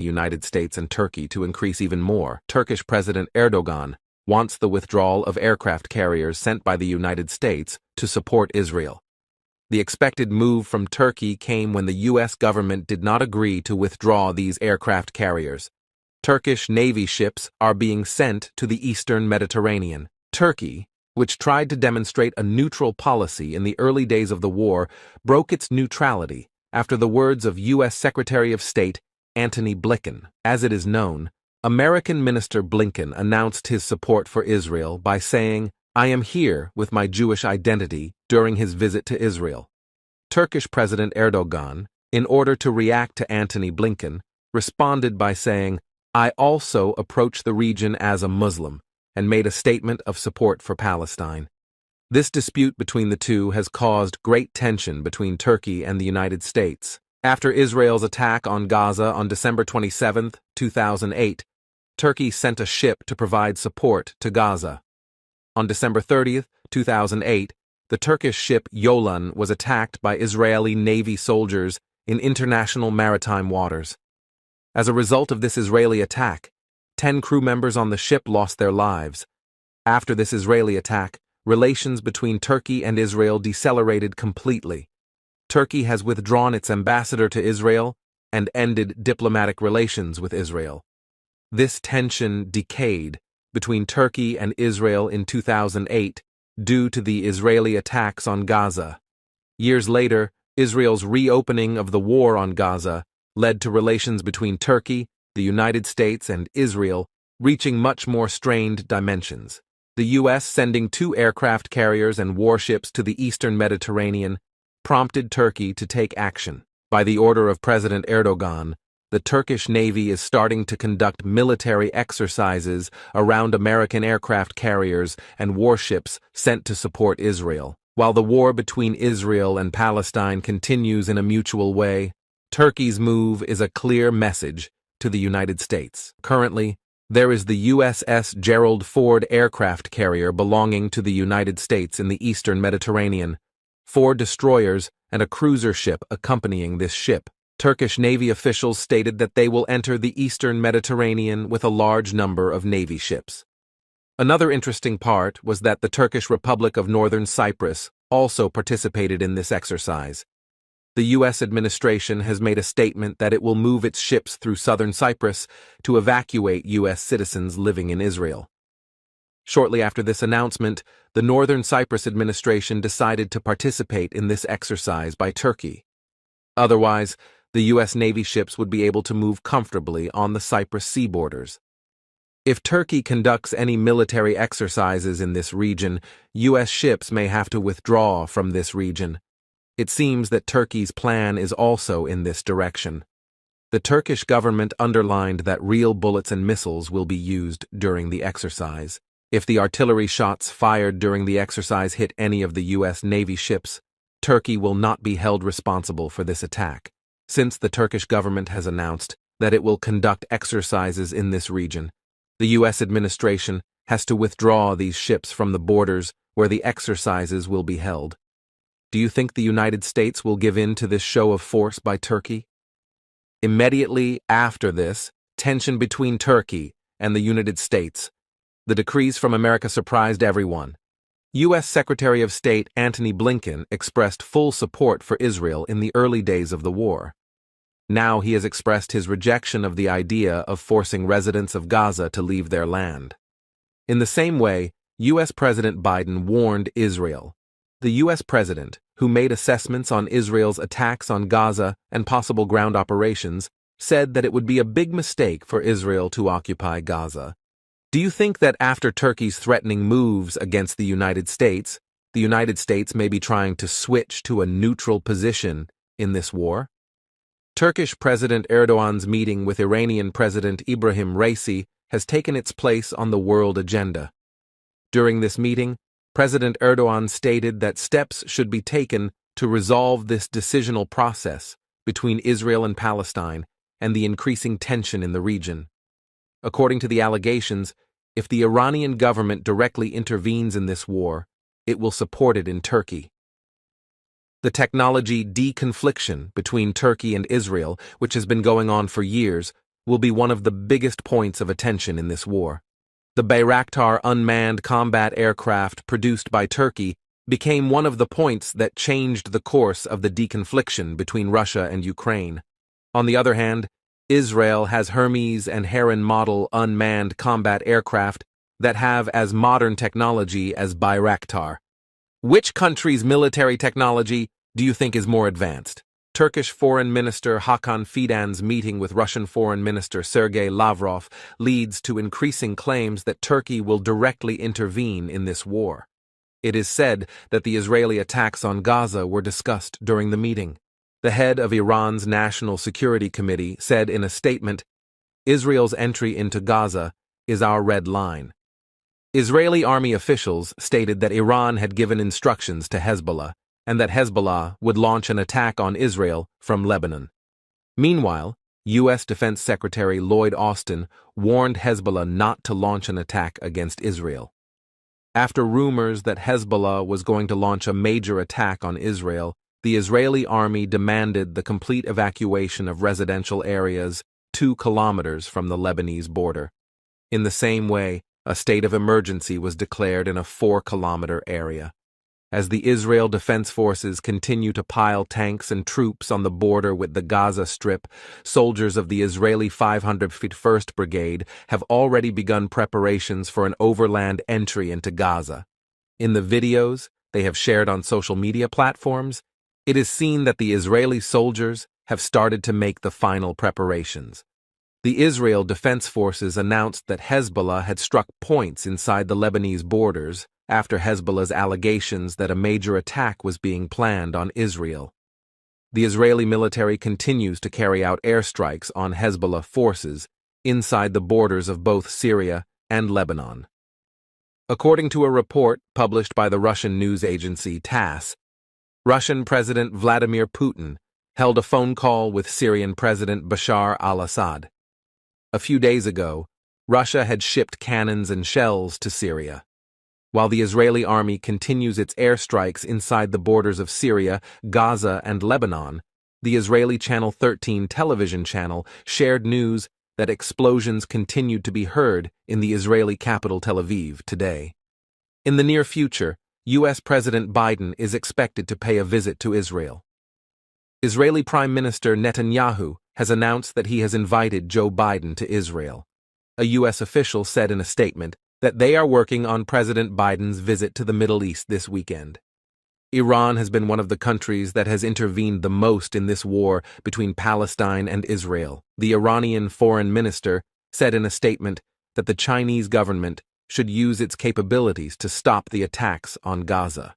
the United States and Turkey to increase even more. Turkish President Erdogan wants the withdrawal of aircraft carriers sent by the United States to support Israel. The expected move from Turkey came when the U.S. government did not agree to withdraw these aircraft carriers. Turkish Navy ships are being sent to the Eastern Mediterranean. Turkey, which tried to demonstrate a neutral policy in the early days of the war, broke its neutrality after the words of U.S. Secretary of State Antony Blinken. As it is known, American Minister Blinken announced his support for Israel by saying, "I am here with my Jewish identity," during his visit to Israel. Turkish President Erdogan, in order to react to Antony Blinken, responded by saying, "I also approach the region as a Muslim," and made a statement of support for Palestine. This dispute between the two has caused great tension between Turkey and the United States. After Israel's attack on Gaza on December 27, 2008, Turkey sent a ship to provide support to Gaza. On December 30, 2008, the Turkish ship Yolan was attacked by Israeli Navy soldiers in international maritime waters. As a result of this Israeli attack, 10 crew members on the ship lost their lives. After this Israeli attack, relations between Turkey and Israel decelerated completely. Turkey has withdrawn its ambassador to Israel and ended diplomatic relations with Israel. This tension decayed between Turkey and Israel in 2008 due to the Israeli attacks on Gaza. Years later, Israel's reopening of the war on Gaza led to relations between Turkey, the United States, and Israel reaching much more strained dimensions. The U.S. sending 2 aircraft carriers and warships to the Eastern Mediterranean prompted Turkey to take action. By the order of President Erdogan, the Turkish Navy is starting to conduct military exercises around American aircraft carriers and warships sent to support Israel. While the war between Israel and Palestine continues in a mutual way, Turkey's move is a clear message to the United States. Currently, there is the USS Gerald Ford aircraft carrier belonging to the United States in the Eastern Mediterranean, 4 destroyers and a cruiser ship accompanying this ship. Turkish Navy officials stated that they will enter the Eastern Mediterranean with a large number of Navy ships. Another interesting part was that the Turkish Republic of Northern Cyprus also participated in this exercise. The U.S. administration has made a statement that it will move its ships through southern Cyprus to evacuate U.S. citizens living in Israel. Shortly after this announcement, the Northern Cyprus administration decided to participate in this exercise by Turkey. Otherwise, the U.S. Navy ships would be able to move comfortably on the Cyprus sea borders. If Turkey conducts any military exercises in this region, U.S. ships may have to withdraw from this region. It seems that Turkey's plan is also in this direction. The Turkish government underlined that real bullets and missiles will be used during the exercise. If the artillery shots fired during the exercise hit any of the U.S. Navy ships, Turkey will not be held responsible for this attack. Since the Turkish government has announced that it will conduct exercises in this region, the U.S. administration has to withdraw these ships from the borders where the exercises will be held. Do you think the United States will give in to this show of force by Turkey? Immediately after this, tension between Turkey and the United States. The decrees from America surprised everyone. U.S. Secretary of State Antony Blinken expressed full support for Israel in the early days of the war. Now he has expressed his rejection of the idea of forcing residents of Gaza to leave their land. In the same way, U.S. President Biden warned Israel. The U.S. president, who made assessments on Israel's attacks on Gaza and possible ground operations, said that it would be a big mistake for Israel to occupy Gaza. Do you think that after Turkey's threatening moves against the United States may be trying to switch to a neutral position in this war? Turkish President Erdogan's meeting with Iranian President Ibrahim Raisi has taken its place on the world agenda. During this meeting, President Erdogan stated that steps should be taken to resolve this decisional process between Israel and Palestine and the increasing tension in the region. According to the allegations, if the Iranian government directly intervenes in this war, it will support it in Turkey. The technology deconfliction between Turkey and Israel, which has been going on for years, will be one of the biggest points of attention in this war. The Bayraktar unmanned combat aircraft produced by Turkey became one of the points that changed the course of the deconfliction between Russia and Ukraine. On the other hand, Israel has Hermes and Heron model unmanned combat aircraft that have as modern technology as Bayraktar. Which country's military technology do you think is more advanced? Turkish Foreign Minister Hakan Fidan's meeting with Russian Foreign Minister Sergei Lavrov leads to increasing claims that Turkey will directly intervene in this war. It is said that the Israeli attacks on Gaza were discussed during the meeting. The head of Iran's National Security Committee said in a statement, "Israel's entry into Gaza is our red line." Israeli army officials stated that Iran had given instructions to Hezbollah and that Hezbollah would launch an attack on Israel from Lebanon. Meanwhile, U.S. Defense Secretary Lloyd Austin warned Hezbollah not to launch an attack against Israel. After rumors that Hezbollah was going to launch a major attack on Israel, the Israeli army demanded the complete evacuation of residential areas 2 kilometers from the Lebanese border. In the same way, a state of emergency was declared in a 4-kilometer area. As the Israel Defense Forces continue to pile tanks and troops on the border with the Gaza Strip, soldiers of the Israeli 551st Brigade have already begun preparations for an overland entry into Gaza. In the videos they have shared on social media platforms, it is seen that the Israeli soldiers have started to make the final preparations. The Israel Defense Forces announced that Hezbollah had struck points inside the Lebanese borders after Hezbollah's allegations that a major attack was being planned on Israel. The Israeli military continues to carry out airstrikes on Hezbollah forces inside the borders of both Syria and Lebanon. According to a report published by the Russian news agency TASS, Russian President Vladimir Putin held a phone call with Syrian President Bashar al-Assad. A few days ago, Russia had shipped cannons and shells to Syria. While the Israeli army continues its airstrikes inside the borders of Syria, Gaza, and Lebanon, the Israeli Channel 13 television channel shared news that explosions continued to be heard in the Israeli capital Tel Aviv today. In the near future, U.S. President Biden is expected to pay a visit to Israel. Israeli Prime Minister Netanyahu has announced that he has invited Joe Biden to Israel. A U.S. official said in a statement that they are working on President Biden's visit to the Middle East this weekend. Iran has been one of the countries that has intervened the most in this war between Palestine and Israel. The Iranian foreign minister said in a statement that the Chinese government should use its capabilities to stop the attacks on Gaza.